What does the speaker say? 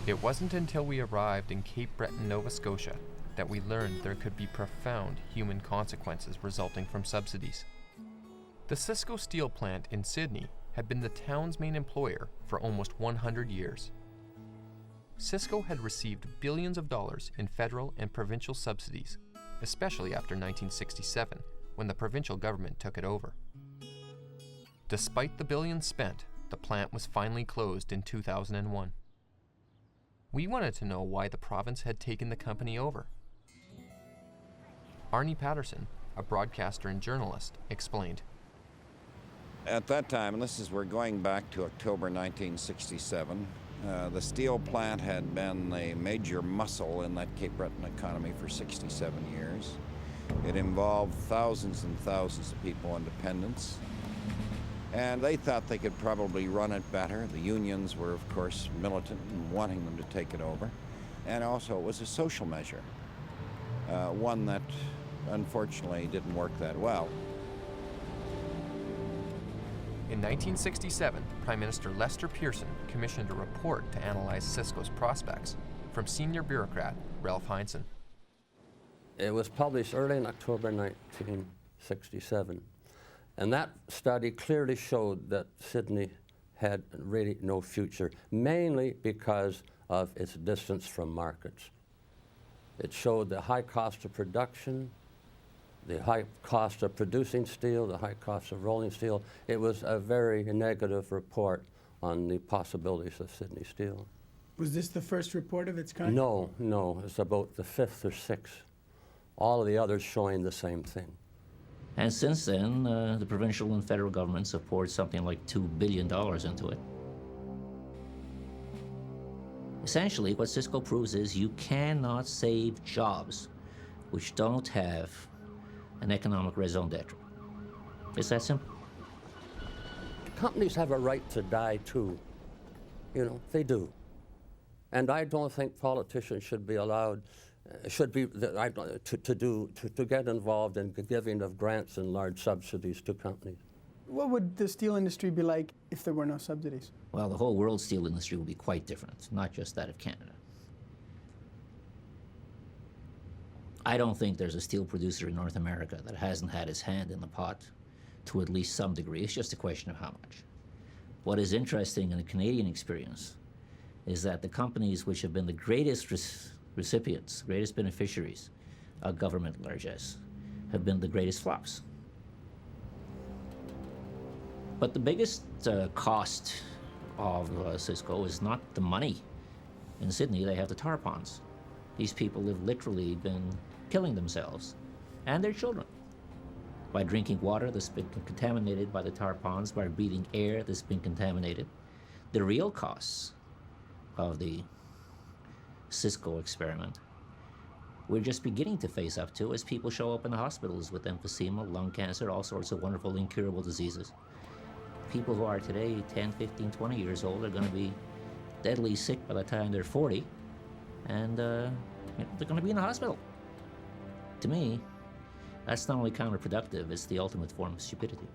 It wasn't until we arrived in Cape Breton, Nova Scotia, that we learned there could be profound human consequences resulting from subsidies. The Cisco steel plant in Sydney had been the town's main employer for almost 100 years. Cisco had received billions of dollars in federal and provincial subsidies, especially after 1967, when the provincial government took it over. Despite the billions spent, the plant was finally closed in 2001. We wanted to know why the province had taken the company over. Arnie Patterson, a broadcaster and journalist, explained. At that time, and we're going back to October 1967, the steel plant had been a major muscle in that Cape Breton economy for 67 years. It involved thousands and thousands of people and dependents. And they thought they could probably run it better. The unions were, of course, militant and wanting them to take it over. And also, it was a social measure, one that unfortunately didn't work that well. In 1967, Prime Minister Lester Pearson commissioned a report to analyze Cisco's prospects from senior bureaucrat Ralph Hindson. It was published early in October 1967. And that study clearly showed that Sydney had really no future, mainly because of its distance from markets. It showed the high cost of production, the high cost of producing steel, the high cost of rolling steel. It was a very negative report on the possibilities of Sydney steel. Was this the first report of its kind? No, it's about the fifth or sixth. All of the others showing the same thing. And since then, the provincial and federal governments have poured something like $2 billion into it. Essentially, what Cisco proves is you cannot save jobs which don't have an economic raison d'etre. It's that simple. Companies have a right to die too. You know, they do. And I don't think politicians should be allowed to get involved in giving of grants and large subsidies to companies. What would the steel industry be like if there were no subsidies? Well, the whole world steel industry will be quite different, not just that of Canada. I don't think there's a steel producer in North America that hasn't had his hand in the pot to at least some degree. It's just a question of how much. What is interesting in the Canadian experience is that the companies which have been the greatest recipients, greatest beneficiaries of government largesse have been the greatest flops. But the biggest cost of Cisco is not the money. In Sydney, they have the tar ponds. These people have literally been killing themselves and their children by drinking water that's been contaminated by the tar ponds, by breathing air that's been contaminated. The real costs of the Cisco experiment we're just beginning to face up to as people show up in the hospitals with emphysema, lung cancer, all sorts of wonderful incurable diseases. People who are today 10, 15, 20 years old are going to be deadly sick by the time they're 40, and they're going to be in the hospital. To me, that's not only counterproductive, it's the ultimate form of stupidity.